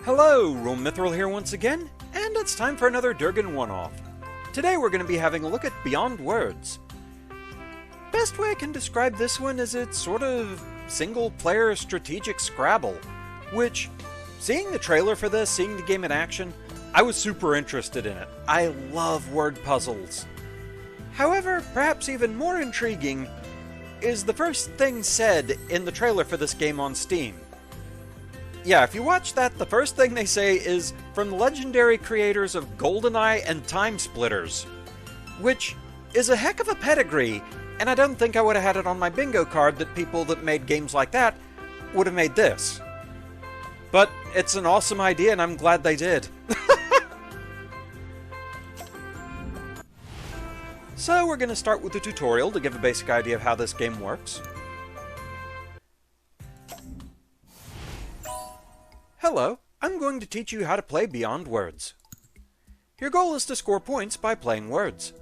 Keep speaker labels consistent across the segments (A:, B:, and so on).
A: Hello, RoahmMythril here once again, and it's time for another Durgon one-off. Today we're going to be having a look at Beyond Words. Best way I can describe this one is it's sort of single-player strategic Scrabble, which, seeing the trailer for this, seeing the game in action, I was super interested in it. I love word puzzles. However, perhaps even more intriguing is the first thing said in the trailer for this game on Steam. Yeah, if you watch that, the first thing they say is from the legendary creators of Goldeneye and Timesplitters, which is a heck of a pedigree, and I don't think I would have had it on my bingo card that people that made games like that would have made this. But it's an awesome idea, and I'm glad they did. So we're going to start with the tutorial to give a basic idea of how this game works. Hello, I'm going to teach you how to play Beyond Words. Your goal is to score points by playing words.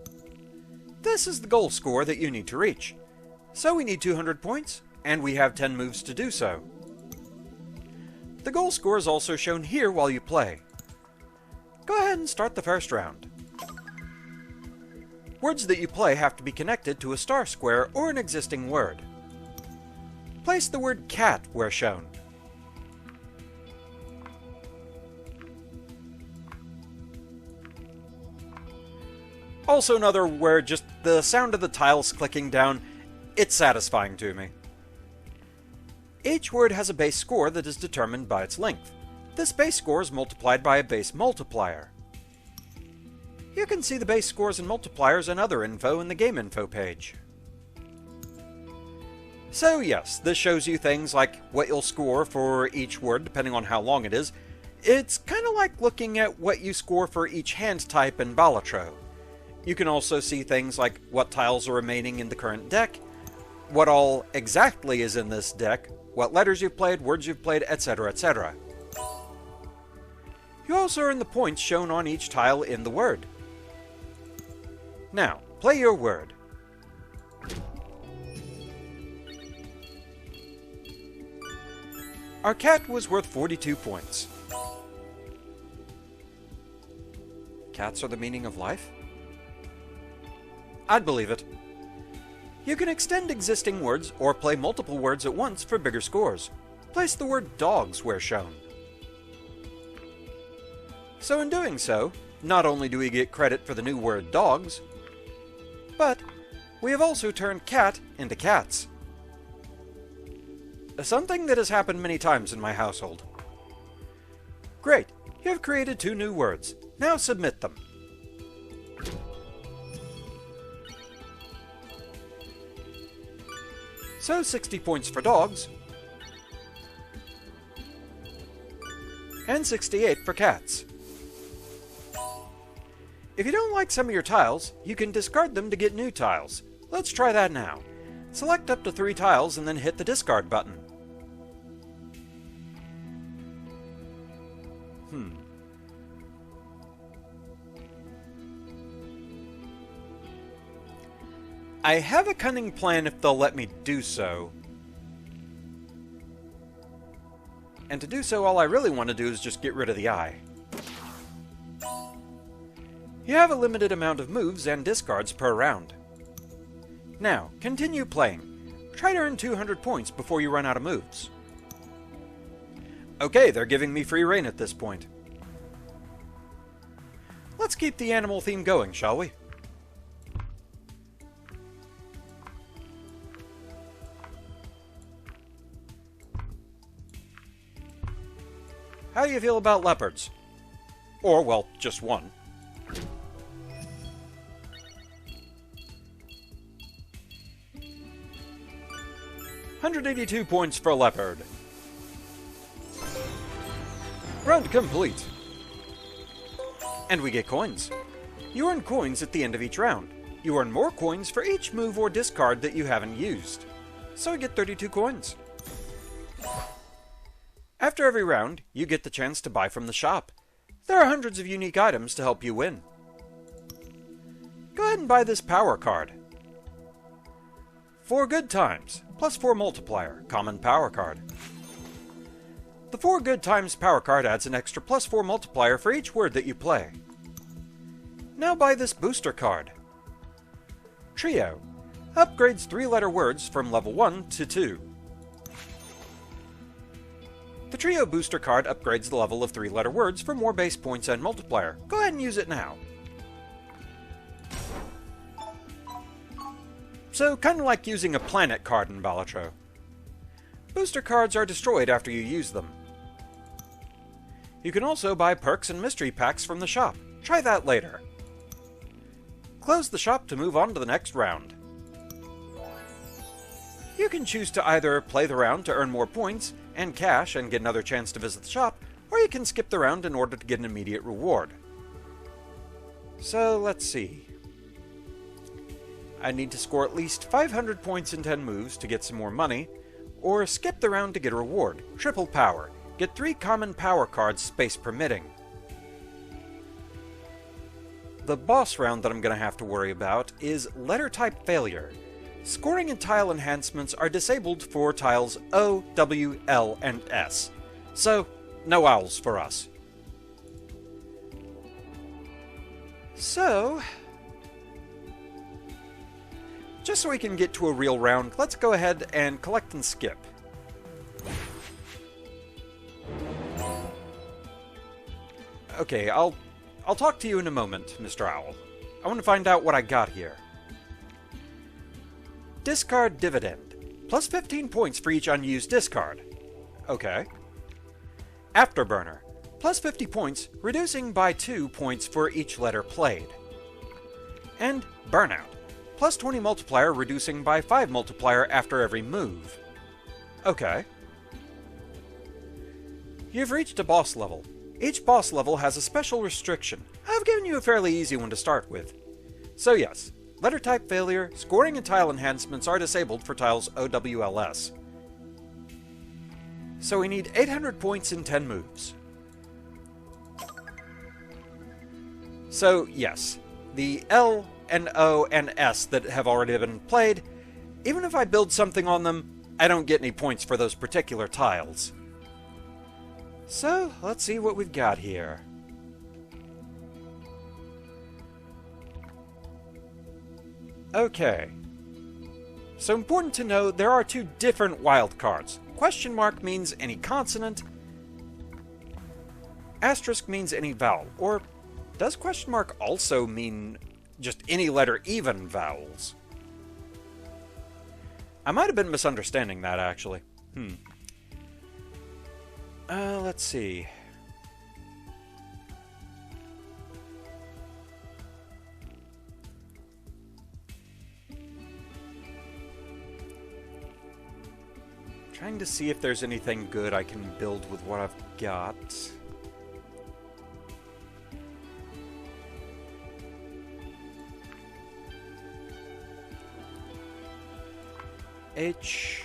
A: This is the goal score that you need to reach. So we need 200 points, and we have 10 moves to do so. The goal score is also shown here while you play. Go ahead and start the first round. Words that you play have to be connected to a star square or an existing word. Place the word cat where shown. Also another word, just the sound of the tiles clicking down, it's satisfying to me. Each word has a base score that is determined by its length. This base score is multiplied by a base multiplier. You can see the base scores and multipliers and other info in the game info page. So yes, this shows you things like what you'll score for each word depending on how long it is. It's kind of like looking at what you score for each hand type in Balatro. You can also see things like what tiles are remaining in the current deck, what all exactly is in this deck, what letters you've played, words you've played, etc, etc. You also earn the points shown on each tile in the word. Now, play your word. Our cat was worth 42 points. Cats are the meaning of life? I'd believe it. You can extend existing words or play multiple words at once for bigger scores. Place the word dogs where shown. So in doing so, not only do we get credit for the new word dogs, but we have also turned cat into cats. Something that has happened many times in my household. Great, you have created 2 new words. Now submit them. So 60 points for dogs, and 68 for cats. If you don't like some of your tiles, you can discard them to get new tiles. Let's try that now. Select up to 3 tiles and then hit the discard button. I have a cunning plan if they'll let me do so. And to do so, all I really want to do is just get rid of the eye. You have a limited amount of moves and discards per round. Now, continue playing. Try to earn 200 points before you run out of moves. Okay, they're giving me free reign at this point. Let's keep the animal theme going, shall we? How do you feel about leopards? Or, well, just one. $182 points for leopard. Round complete. And we get coins. You earn coins at the end of each round. You earn more coins for each move or discard that you haven't used. So we get 32 coins. After every round, you get the chance to buy from the shop. There are hundreds of unique items to help you win. Go ahead and buy this power card. 4 good times, plus 4 multiplier, common power card. The 4 Good Times power card adds an extra +4 multiplier for each word that you play. Now buy this booster card. Trio. Upgrades 3-letter words from level 1 to 2. The Trio booster card upgrades the level of 3-letter words for more base points and multiplier. Go ahead and use it now. So, kinda like using a planet card in Balatro. Booster cards are destroyed after you use them. You can also buy perks and mystery packs from the shop. Try that later. Close the shop to move on to the next round. You can choose to either play the round to earn more points and cash and get another chance to visit the shop, or you can skip the round in order to get an immediate reward. So, let's see. I need to score at least 500 points in 10 moves to get some more money, or skip the round to get a reward, triple power. Get 3 common power cards, space permitting. The boss round that I'm going to have to worry about is letter type failure. Scoring and tile enhancements are disabled for tiles O, W, L, and S. So, no owls for us. So, just so we can get to a real round, let's go ahead and collect and skip. Okay, I'll talk to you in a moment, Mr. Owl. I want to find out what I got here. Discard Dividend. Plus 15 points for each unused discard. Okay. Afterburner. Plus 50 points, reducing by 2 points for each letter played. And Burnout. Plus 20 multiplier, reducing by 5 multiplier after every move. Okay. You've reached a boss level. Each boss level has a special restriction. I've given you a fairly easy one to start with. So yes. Letter type failure, scoring and tile enhancements are disabled for tiles OWLS. So we need 800 points in 10 moves. So yes, the L and O and S that have already been played, even if I build something on them, I don't get any points for those particular tiles. So let's see what we've got here. Okay. So important to know, there are 2 different wildcards. Question mark means any consonant. Asterisk means any vowel. Or does question mark also mean just any letter, even vowels? I might have been misunderstanding that, actually. Let's see. Trying to see if there's anything good I can build with what I've got. H.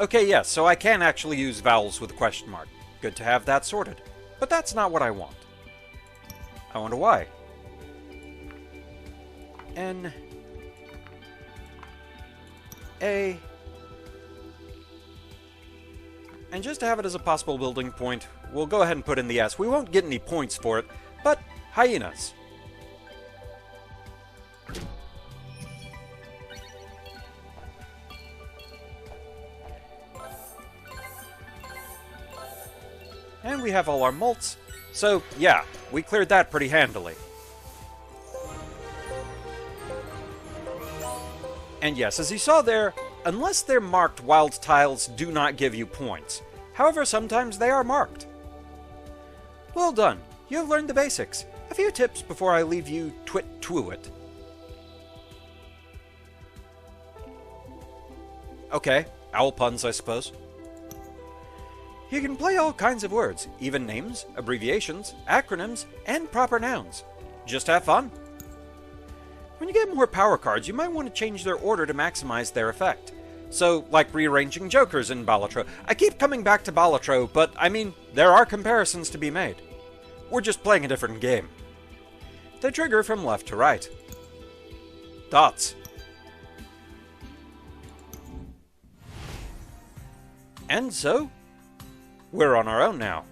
A: Okay, yes, so I can actually use vowels with a question mark. Good to have that sorted. But that's not what I want. I want a Y. N. A. And just to have it as a possible building point, we'll go ahead and put in the S. We won't get any points for it, but hyenas. And we have all our mults, so yeah, we cleared that pretty handily. And yes, as you saw there, unless they're marked, wild tiles do not give you points. However, sometimes they are marked. Well done, you have learned the basics. A few tips before I leave you twit-twoo-it. Okay, owl puns, I suppose. You can play all kinds of words, even names, abbreviations, acronyms, and proper nouns. Just have fun. When you get more power cards, you might want to change their order to maximize their effect. So, like rearranging jokers in Balatro. I keep coming back to Balatro, but I mean, there are comparisons to be made. We're just playing a different game. They trigger from left to right. Dots. And so, we're on our own now.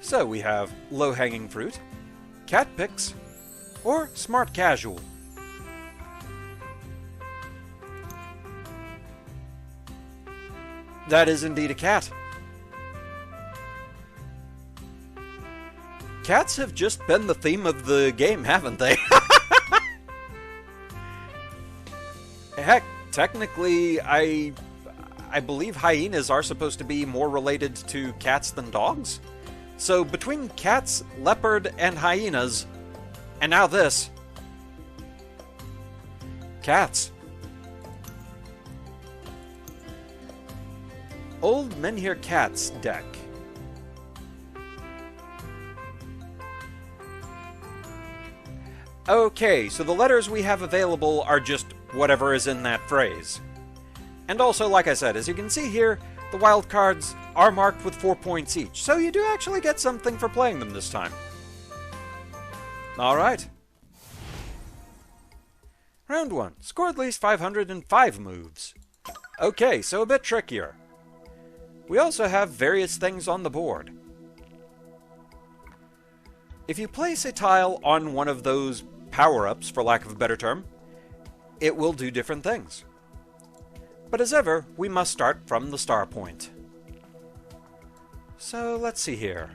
A: So we have low-hanging fruit, cat picks, or smart casual. That is indeed a cat. Cats have just been the theme of the game, haven't they? Heck, technically, I believe hyenas are supposed to be more related to cats than dogs. So between cats, leopard, and hyenas, and now this. Cats. Old Men Hear Cats deck. Okay, so the letters we have available are just whatever is in that phrase. And also, like I said, as you can see here, the wild cards are marked with 4 points each, so you do actually get something for playing them this time. Alright. Round 1. Score at least 505 moves. Okay, so a bit trickier. We also have various things on the board. If you place a tile on one of those power-ups, for lack of a better term, it will do different things. But as ever, we must start from the star point. So let's see here.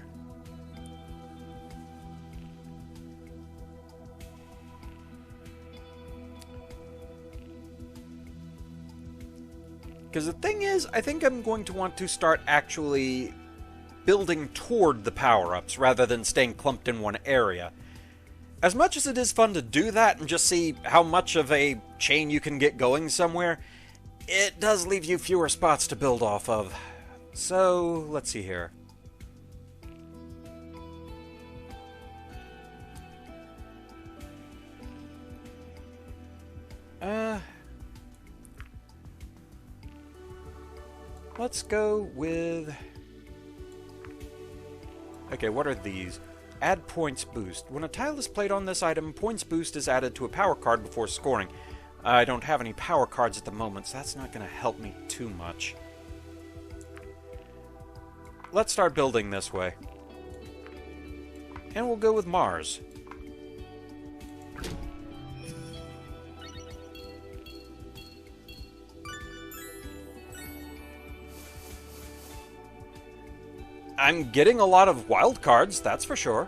A: Because the thing is, I think I'm going to want to start actually building toward the power-ups rather than staying clumped in one area. As much as it is fun to do that and just see how much of a chain you can get going somewhere, it does leave you fewer spots to build off of. So, let's see here. Let's go with... Okay, what are these? Add points boost. When a tile is played on this item, points boost is added to a power card before scoring. I don't have any power cards at the moment, so that's not going to help me too much. Let's start building this way. And we'll go with Mars. I'm getting a lot of wild cards, that's for sure.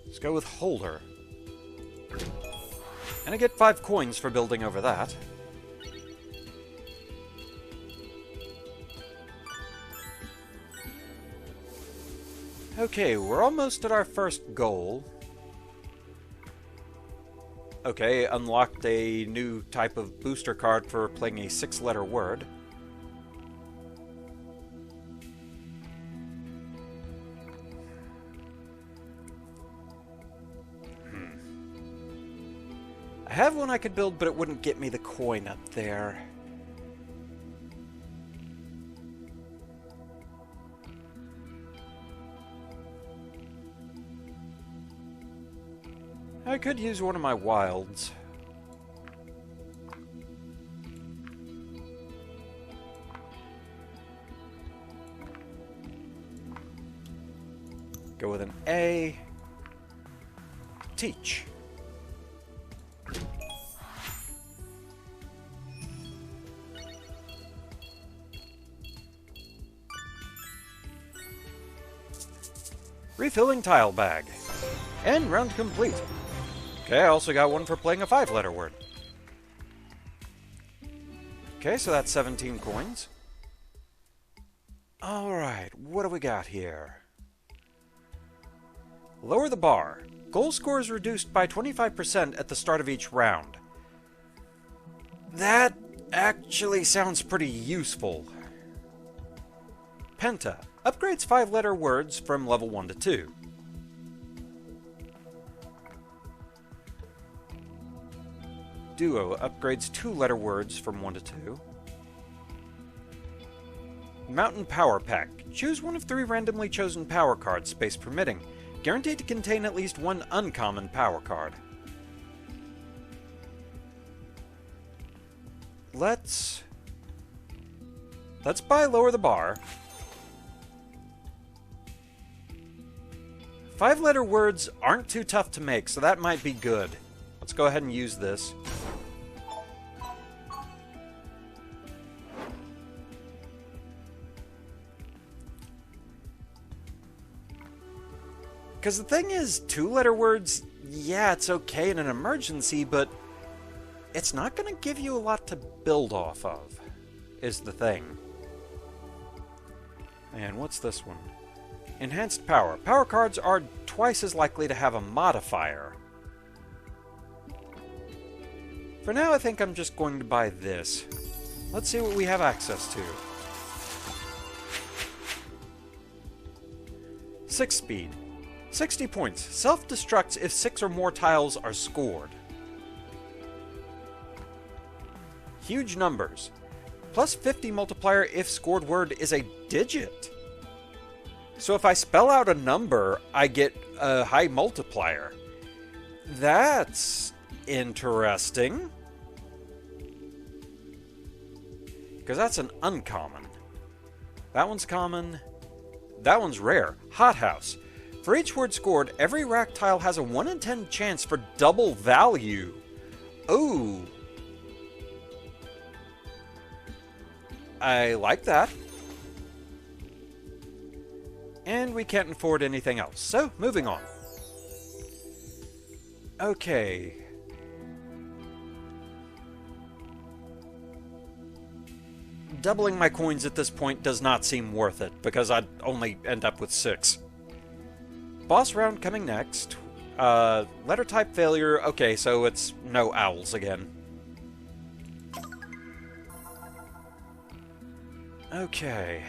A: Let's go with Holder. And I get 5 coins for building over that. Okay, we're almost at our first goal. Okay, unlocked a new type of booster card for playing a 6-letter word. I have one I could build, but it wouldn't get me the coin up there. I could use one of my wilds. Go with an A. Teach. Refilling tile bag. And round complete. Okay, I also got one for playing a 5-letter word. Okay, so that's 17 coins. Alright, what do we got here? Lower the bar. Goal score is reduced by 25% at the start of each round. That actually sounds pretty useful. Penta. Upgrades 5-letter words from level 1 to 2. Duo upgrades 2-letter words from 1 to 2. Mountain Power Pack. Choose one of 3 randomly chosen power cards, space permitting. Guaranteed to contain at least 1 uncommon power card. Let's buy Lower the Bar. 5-letter words aren't too tough to make, so that might be good. Let's go ahead and use this. Because the thing is, 2-letter words, yeah, it's okay in an emergency, but it's not going to give you a lot to build off of, is the thing. And what's this one? Enhanced Power. Power cards are twice as likely to have a modifier. For now, I think I'm just going to buy this. Let's see what we have access to. 6 speed. 60 points. Self-destructs if 6 or more tiles are scored. Huge numbers. Plus 50 multiplier if scored word is a digit. So if I spell out a number, I get a high multiplier. That's interesting. Because that's an uncommon. That one's common. That one's rare. Hothouse. For each word scored, every rack tile has a 1 in 10 chance for double value. Ooh. I like that. And we can't afford anything else, so moving on. Okay. Doubling my coins at this point does not seem worth it, because I'd only end up with 6. Boss round coming next. Letter type failure. Okay, so it's no owls again. Okay.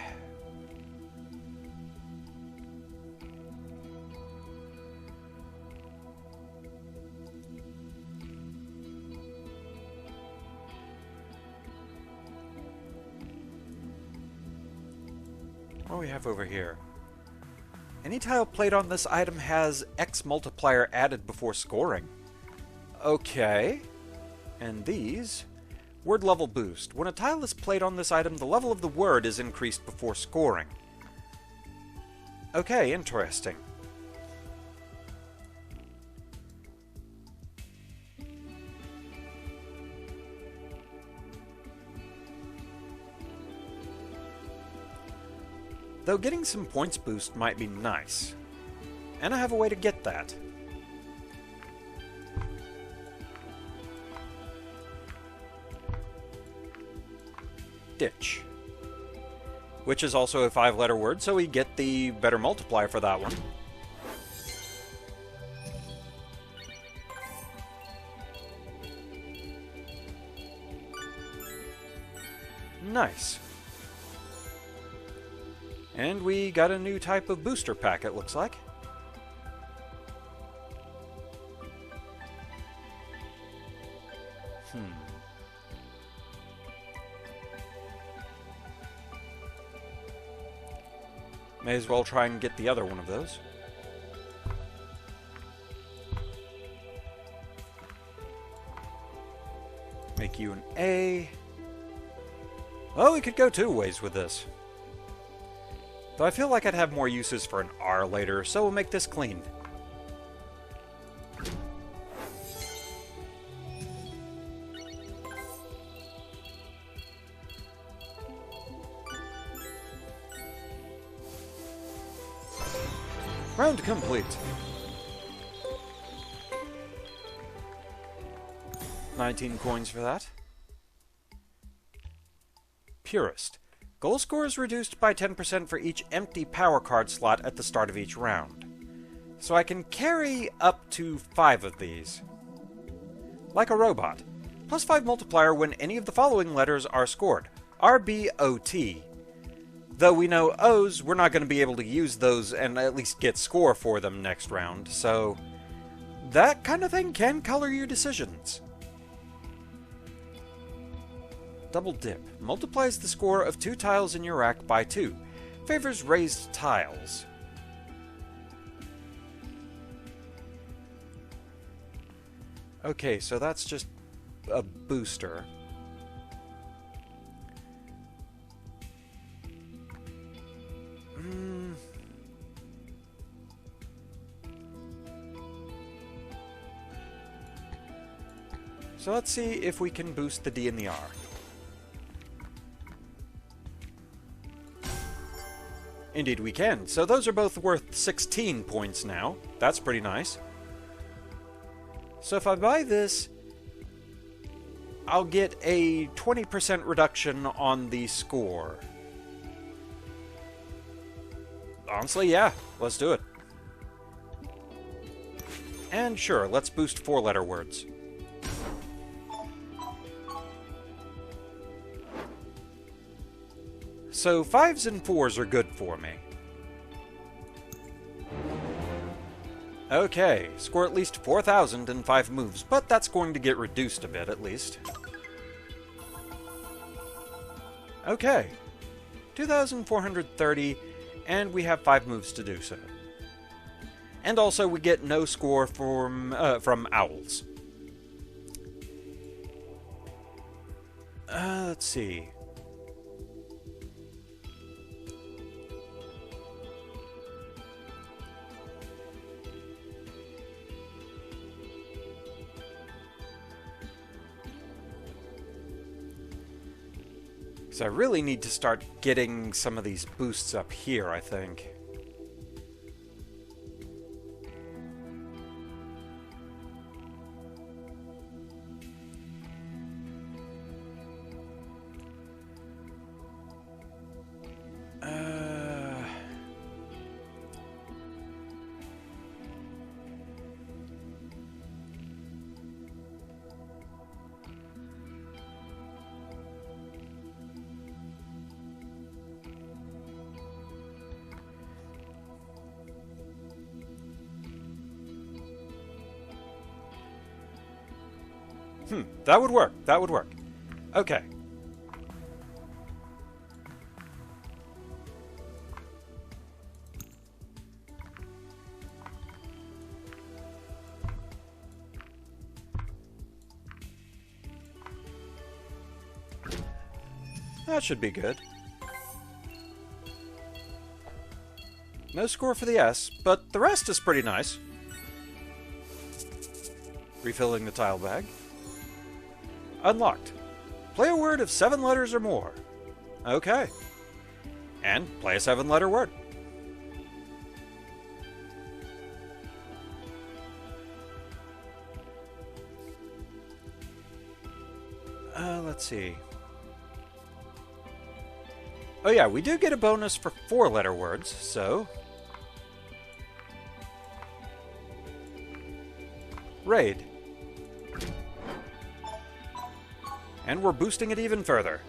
A: What do we have over here? Any tile played on this item has X multiplier added before scoring. Okay. And these? Word level boost. When a tile is played on this item, the level of the word is increased before scoring. Okay, interesting. Though getting some points boost might be nice. And I have a way to get that. Ditch. Which is also a 5-letter word, so we get the better multiplier for that one. Nice. And we got a new type of booster pack, it looks like. May as well try and get the other one of those. Make you an A. Well, we could go 2 ways with this. Though I feel like I'd have more uses for an R later, so we'll make this clean. Round complete. 19 coins for that. Purist. Goal score is reduced by 10% for each empty power card slot at the start of each round. So I can carry up to 5 of these. Like a robot. Plus 5 multiplier when any of the following letters are scored. R, B, O, T. Though we know O's, we're not going to be able to use those and at least get score for them next round, so that kind of thing can color your decisions. Double dip. Multiplies the score of 2 tiles in your rack by 2. Favors raised tiles. Okay, so that's just a booster. So let's see if we can boost the D and the R. Indeed we can. So those are both worth 16 points now. That's pretty nice. So if I buy this, I'll get a 20% reduction on the score. Honestly, yeah, let's do it. And sure, let's boost 4-letter words. So 5s and 4s are good for me. Okay, score at least 4,000 in 5 moves, but that's going to get reduced a bit at least. Okay, 2,430, and we have 5 moves to do so. And also we get no score from owls. Let's see. So I really need to start getting some of these boosts up here, I think. That would work. That would work. Okay. That should be good. No score for the S, but the rest is pretty nice. Refilling the tile bag. Unlocked. Play a word of 7 letters or more. Okay. And play a 7-letter word. Let's see. Oh yeah, we do get a bonus for 4-letter words, so... Raid. And we're boosting it even further.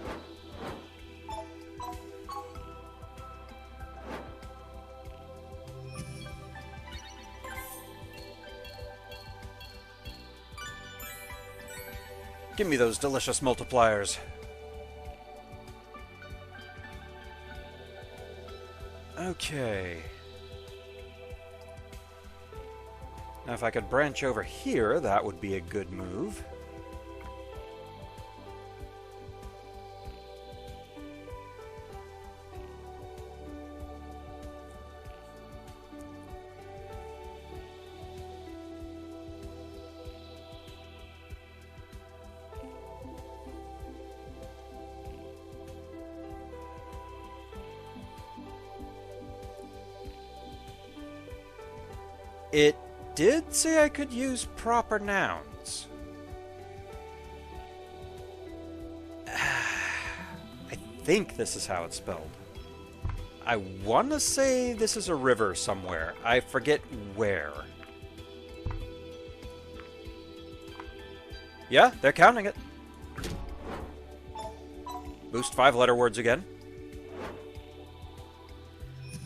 A: Give me those delicious multipliers. Okay. Now if I could branch over here, that would be a good move. It did say I could use proper nouns. I think this is how it's spelled. I want to say this is a river somewhere. I forget where. Yeah, they're counting it. Boost 5-letter words again.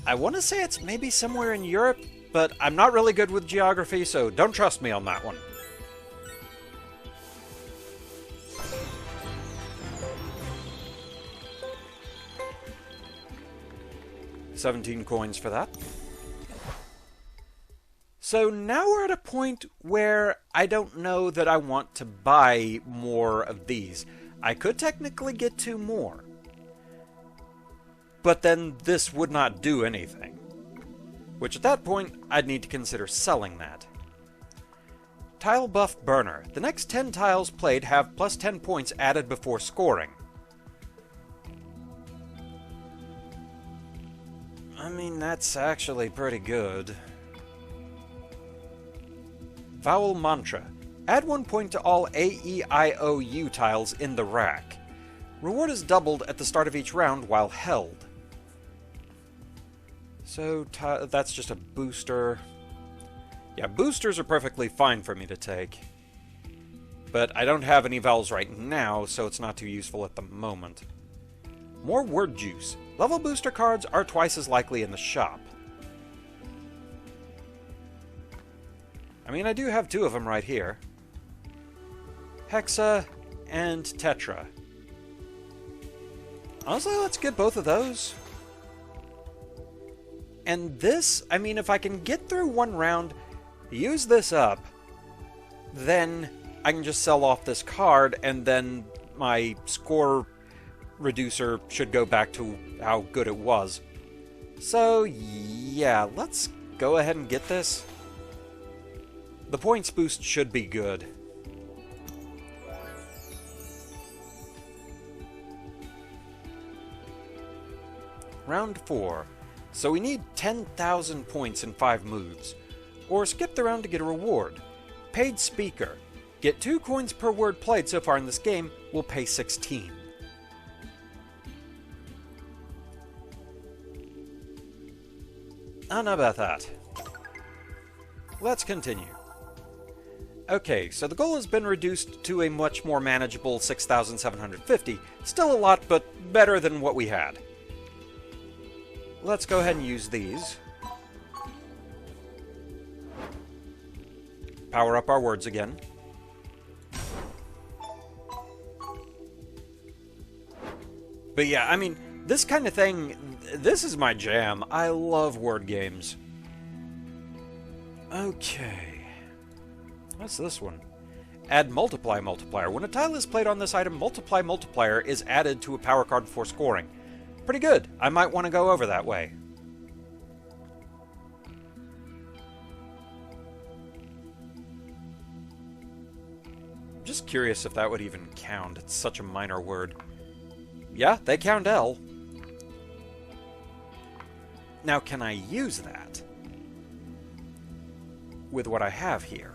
A: I want to say it's maybe somewhere in Europe, but I'm not really good with geography, so don't trust me on that one. 17 coins for that. So now we're at a point where I don't know that I want to buy more of these. I could technically get 2 more. But then this would not do anything. Which at that point, I'd need to consider selling that. Tile buff burner. The next 10 tiles played have plus 10 points added before scoring. I mean, that's actually pretty good. Vowel mantra. Add 1 point to all A, E, I, O, U tiles in the rack. Reward is doubled at the start of each round while held. So, that's just a booster. Yeah, boosters are perfectly fine for me to take. But I don't have any vowels right now, so it's not too useful at the moment. More word juice. Level booster cards are twice as likely in the shop. I mean, I do have 2 of them right here. Hexa and Tetra. Honestly, let's get both of those. And this, I mean, if I can get through 1 round, use this up, then I can just sell off this card, and then my score reducer should go back to how good it was. So, yeah, let's go ahead and get this. The points boost should be good. Round 4. So we need 10,000 points in 5 moves. Or skip the round to get a reward. Paid speaker. Get 2 coins per word played so far in this game. We'll pay 16. I don't know about that. Let's continue. Okay, so the goal has been reduced to a much more manageable 6,750. Still a lot, but better than what we had. Let's go ahead and use these. Power up our words again. But yeah, I mean, this kind of thing, this is my jam. I love word games. Okay. What's this one? Add multiply multiplier. When a tile is played on this item, multiply multiplier is added to a power card before scoring. Pretty good. I might want to go over that way. I'm just curious if that would even count. It's such a minor word. Yeah, they count L. Now, can I use that with what I have here?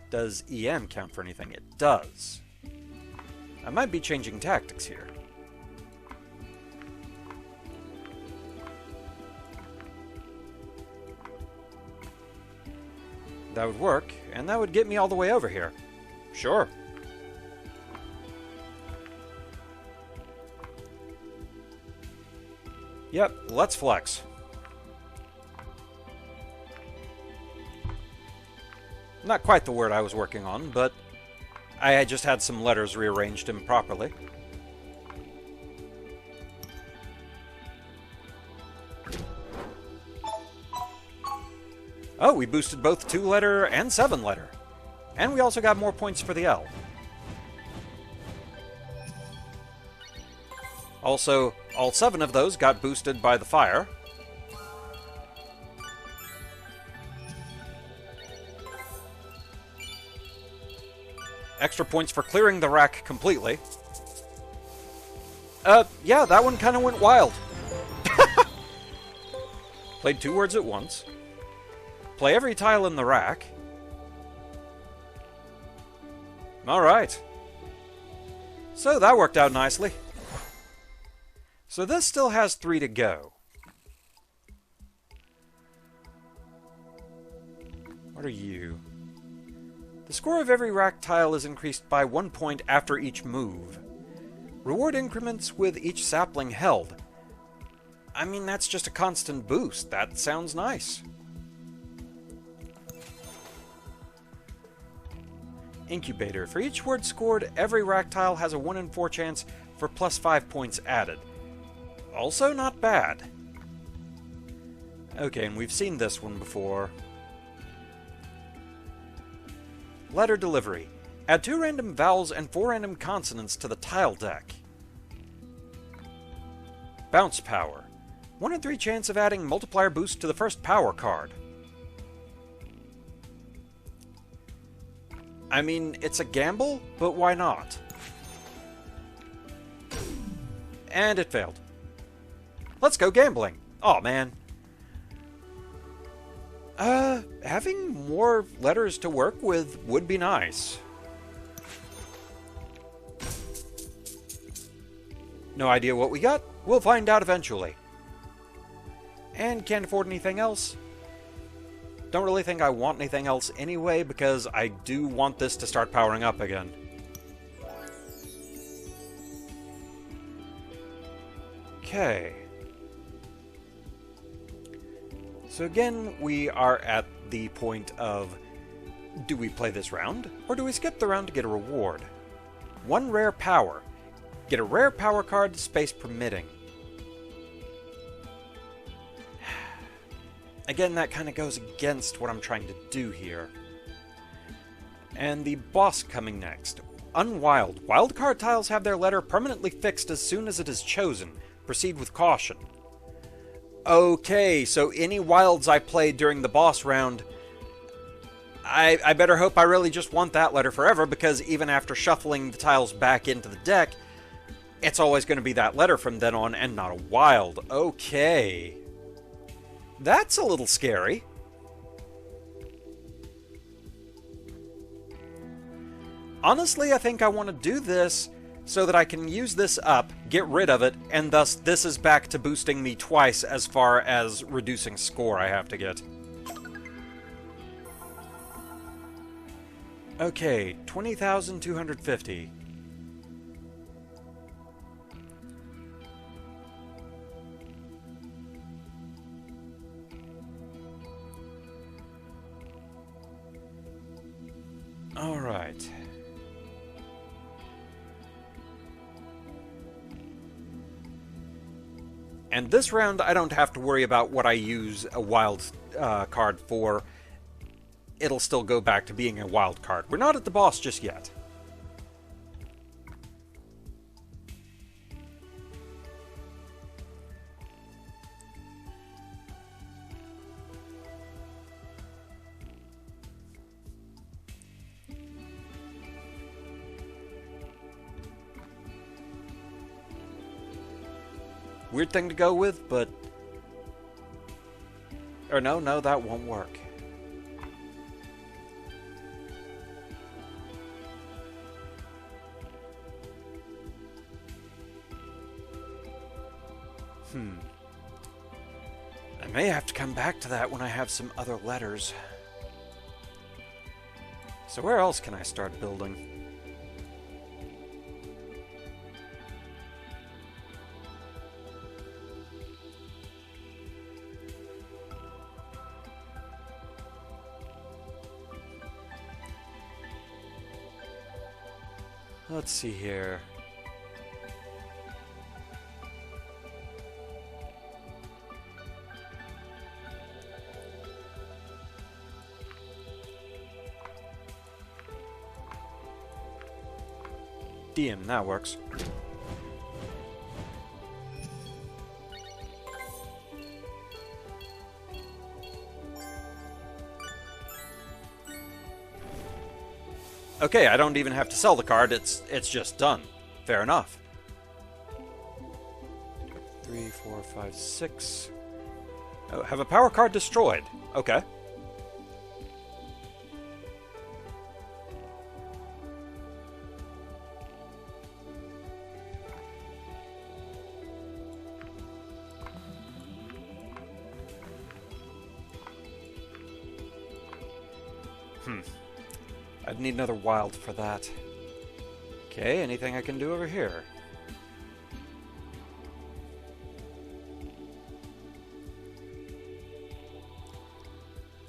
A: Does EM count for anything? It does. I might be changing tactics here. That would work, and that would get me all the way over here. Sure. Yep, let's flex. Not quite the word I was working on, but I just had some letters rearranged improperly. Oh, we boosted both 2-letter and 7-letter. And we also got more points for the L. Also, all 7 of those got boosted by the fire. Extra points for clearing the rack completely. Yeah, that one kind of went wild. Played 2 words at once. Play every tile in the rack. Alright. So that worked out nicely. So this still has 3 to go. What are you? The score of every rack tile is increased by 1 point after each move. Reward increments with each sapling held. I mean, that's just a constant boost. That sounds nice. Incubator. For each word scored, every rack tile has a 1 in 4 chance for plus 5 points added. Also not bad. Okay, and we've seen this one before. Letter delivery. Add 2 random vowels and 4 random consonants to the tile deck. Bounce power. 1 in 3 chance of adding multiplier boost to the first power card. I mean, it's a gamble, but why not? And it failed. Let's go gambling. Aw, man. Having more letters to work with would be nice. No idea what we got? We'll find out eventually. And can't afford anything else. Don't really think I want anything else anyway, because I do want this to start powering up again. Okay. So again, we are at the point of, do we play this round, or do we skip the round to get a reward? 1 rare power. Get a rare power card, space permitting. Again, that kind of goes against what I'm trying to do here. And the boss coming next. Unwild. Wild card tiles have their letter permanently fixed as soon as it is chosen. Proceed with caution. Okay, so any wilds I played during the boss round, I better hope I really just want that letter forever, because even after shuffling the tiles back into the deck, it's always going to be that letter from then on and not a wild. Okay. That's a little scary. Honestly, I think I want to do this so that I can use this up, get rid of it, and thus this is back to boosting me twice as far as reducing score I have to get. Okay, 20,250. All right. And this round, I don't have to worry about what I use a wild card for. It'll still go back to being a wild card. We're not at the boss just yet. Weird thing to go with, but... Or no, that won't work. I may have to come back to that when I have some other letters. So where else can I start building? Let's see here. DM, that works. Okay, I don't even have to sell the card, it's just done. Fair enough. 3, 4, 5, 6. Oh, have a power card destroyed. Okay. I'd need another wild for that. Okay, anything I can do over here?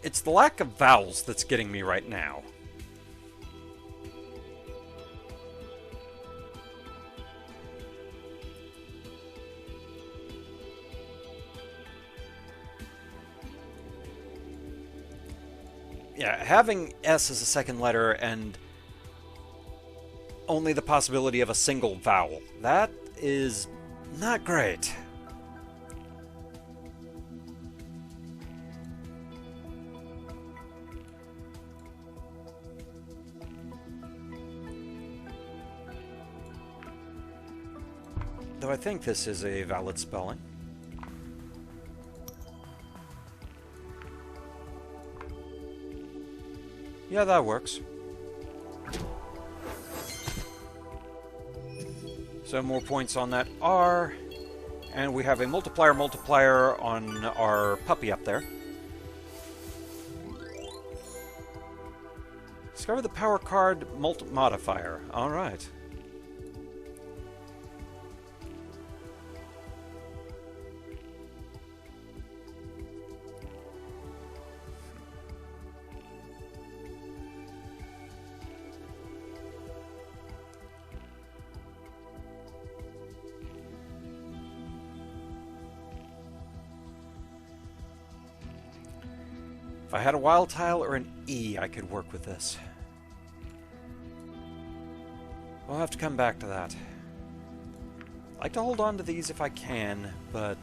A: It's the lack of vowels that's getting me right now. Yeah, having S as a second letter and only the possibility of a single vowel, that is not great. Though I think this is a valid spelling. Yeah, that works. So more points on that R, and we have a multiplier on our puppy up there. Discover the power card modifier. All right. If I had a wild tile or an E, I could work with this. We'll have to come back to that. I like to hold on to these if I can, but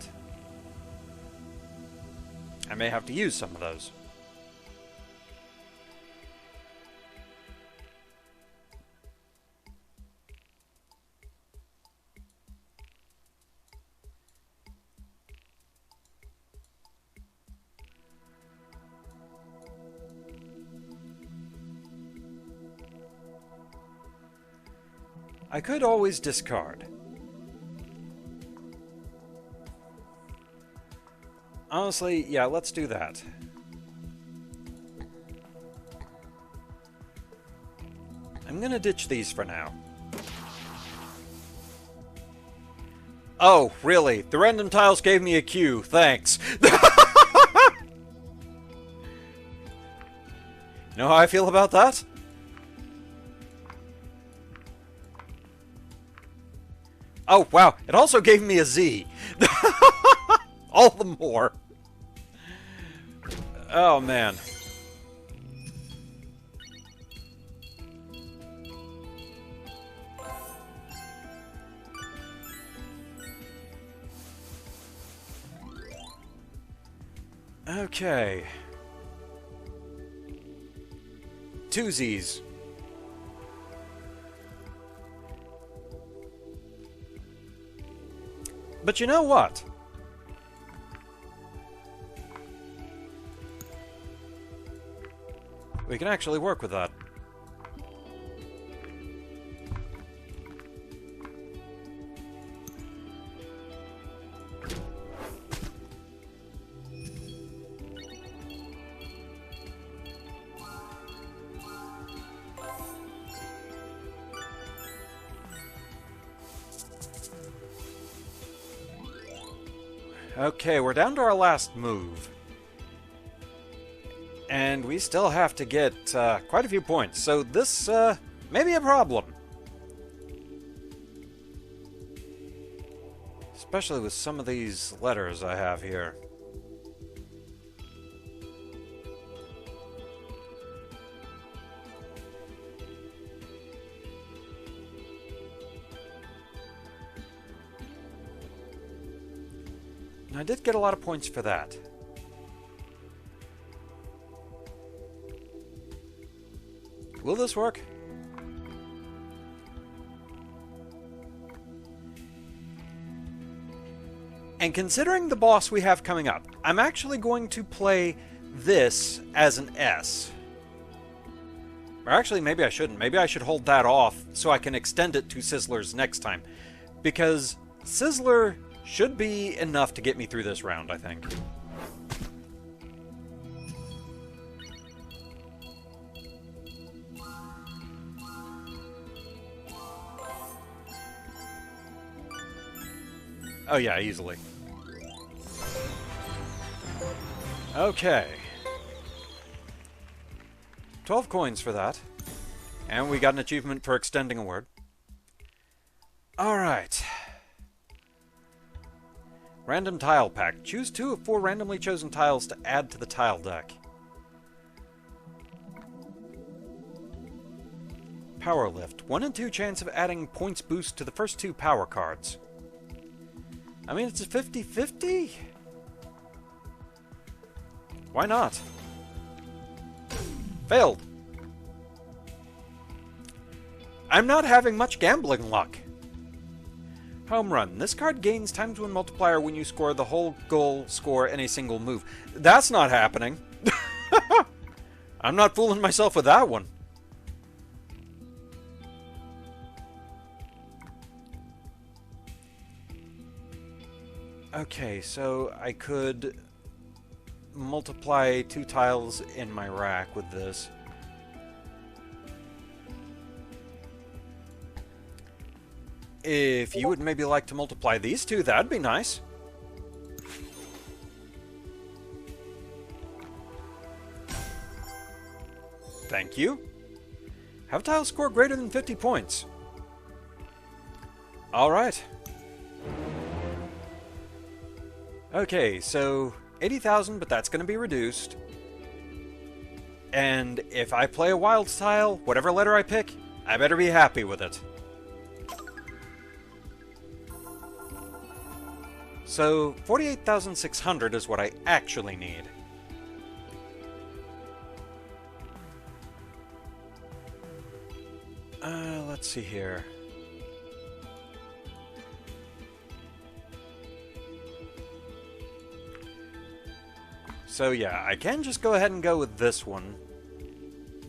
A: I may have to use some of those. I could always discard. Honestly, yeah, let's do that. I'm gonna ditch these for now. Oh, really? The random tiles gave me a Q. Thanks. You know how I feel about that? Oh, wow. It also gave me a Z. All the more. Oh, man. Okay. 2 Zs. But you know what? We can actually work with that. Okay, we're down to our last move. And we still have to get quite a few points, so this may be a problem. Especially with some of these letters I have here. I did get a lot of points for that. Will this work? And considering the boss we have coming up, I'm actually going to play this as an S. Or actually, maybe I shouldn't. Maybe I should hold that off so I can extend it to Sizzlers next time. Because Sizzler should be enough to get me through this round, I think. Oh yeah, easily. Okay. 12 coins for that. And we got an achievement for extending a word. Alright. Random tile pack. Choose 2 of 4 randomly chosen tiles to add to the tile deck. Power lift. 1 in 2 chance of adding points boost to the first 2 power cards. I mean, it's a 50-50. Why not? Failed. I'm not having much gambling luck. Home run. This card gains times 1 multiplier when you score the whole goal score in a single move. That's not happening. I'm not fooling myself with that one. Okay, so I could multiply 2 tiles in my rack with this. If you would maybe like to multiply these 2, that'd be nice. Thank you. Have tiles score greater than 50 points. Alright. Okay, so 80,000, but that's going to be reduced. And if I play a wild tile, whatever letter I pick, I better be happy with it. So 48,600 is what I actually need. Let's see here. So yeah, I can just go ahead and go with this one.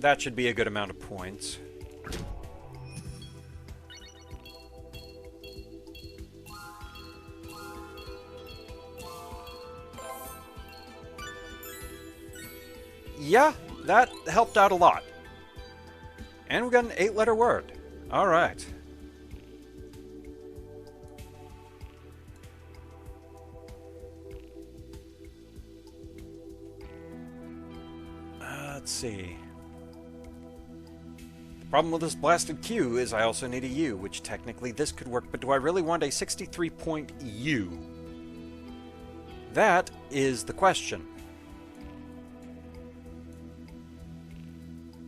A: That should be a good amount of points. Yeah, that helped out a lot. And we got an 8-letter word. Alright. Let's see. The problem with this blasted Q is I also need a U, which technically this could work, but do I really want a 63-point U? That is the question.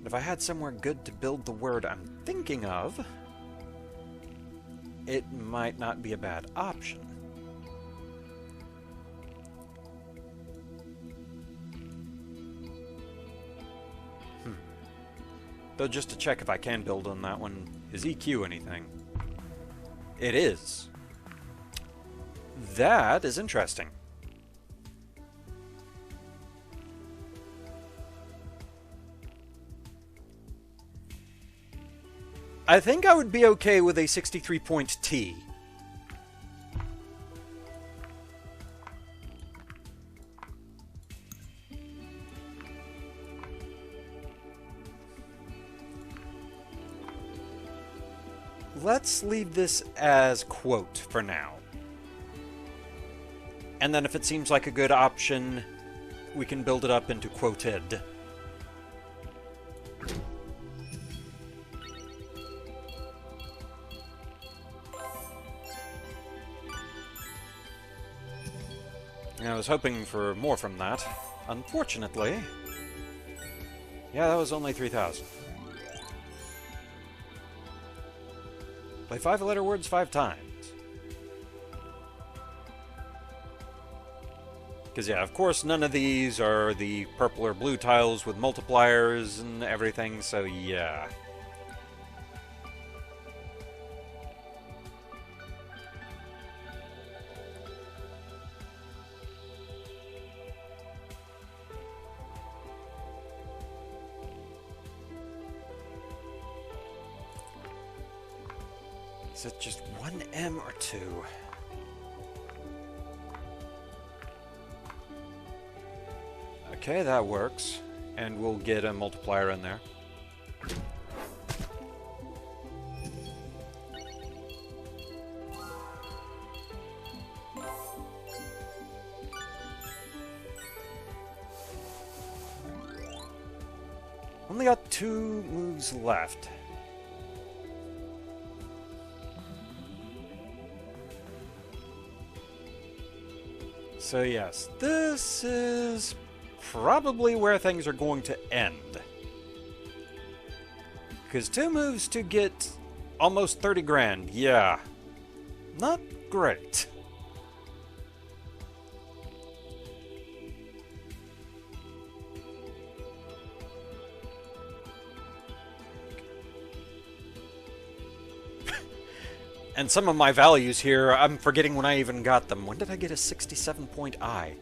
A: If I had somewhere good to build the word I'm thinking of, it might not be a bad option. Though just to check if I can build on that one, is EQ anything? It is. That is interesting. I think I would be okay with a 63-point T. Let's leave this as quote for now. And then if it seems like a good option, we can build it up into quoted. I was hoping for more from that. Unfortunately... yeah, that was only 3,000. Play 5-letter words 5 times. Because, yeah, of course, none of these are the purple or blue tiles with multipliers and everything, so yeah. Is it just 1 M or 2? Okay, that works. And we'll get a multiplier in there. Only got 2 moves left. So yes, this is probably where things are going to end. Because 2 moves to get almost 30 grand, yeah. Not great. And some of my values here, I'm forgetting when I even got them. When did I get a 67-point eye?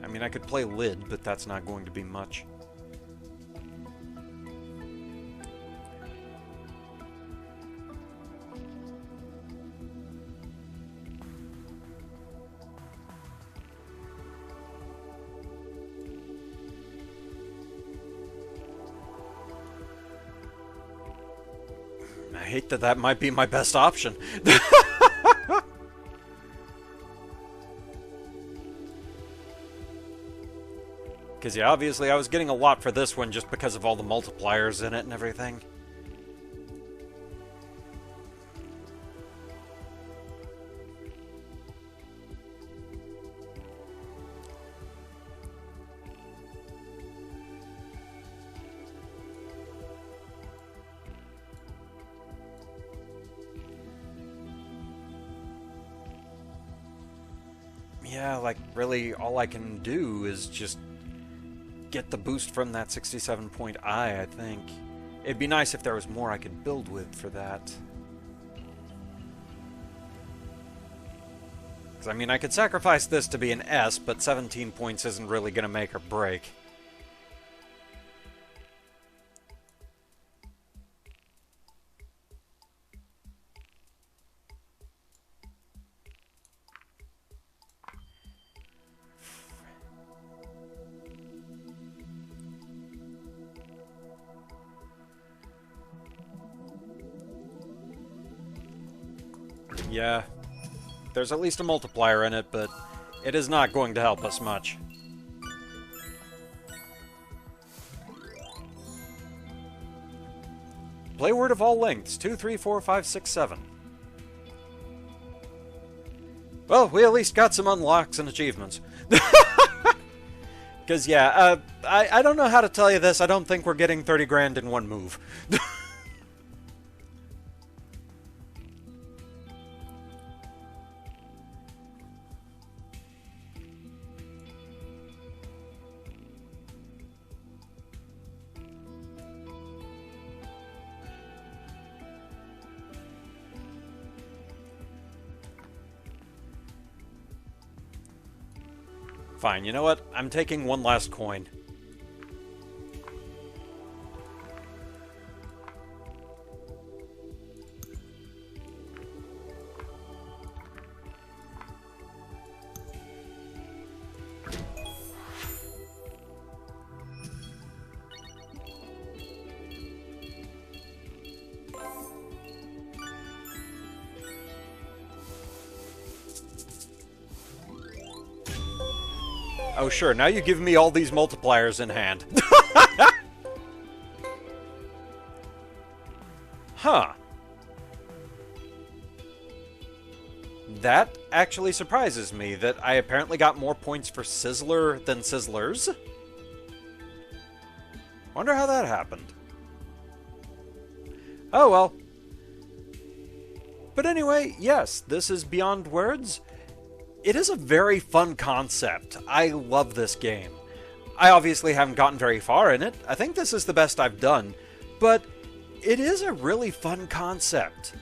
A: I mean, I could play lid, but that's not going to be much. I hate that that might be my best option. Because, yeah, obviously I was getting a lot for this one just because of all the multipliers in it and everything. Yeah, like, really, all I can do is just get the boost from that 67-point eye, I think. It'd be nice if there was more I could build with for that. Because, I mean, I could sacrifice this to be an S, but 17 points isn't really going to make or break. Yeah, there's at least a multiplier in it, but it is not going to help us much. Play word of all lengths, 2, 3, 4, 5, 6, 7. Well, we at least got some unlocks and achievements. Because, yeah, I don't know how to tell you this, I don't think we're getting 30 grand in one move. Fine, you know what? I'm taking one last coin. Oh sure, now you give me all these multipliers in hand. Huh. That actually surprises me, that I apparently got more points for Sizzler than Sizzlers. Wonder how that happened. Oh well. But anyway, yes, this is Beyond Words. It is a very fun concept. I love this game. I obviously haven't gotten very far in it. I think this is the best I've done, but it is a really fun concept.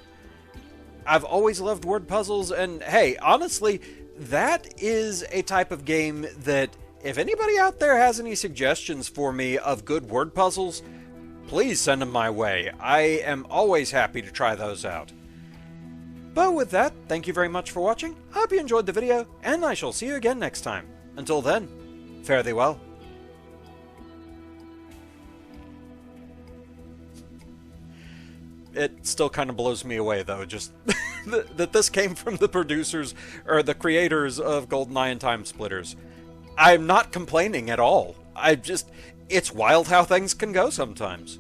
A: I've always loved word puzzles, and hey, honestly, that is a type of game that if anybody out there has any suggestions for me of good word puzzles, please send them my way. I am always happy to try those out. But with that, thank you very much for watching. I hope you enjoyed the video, and I shall see you again next time. Until then, fare thee well. It still kind of blows me away, though, just that this came from the producers, or the creators of Goldeneye and Timesplitters. I'm not complaining at all. It's wild how things can go sometimes.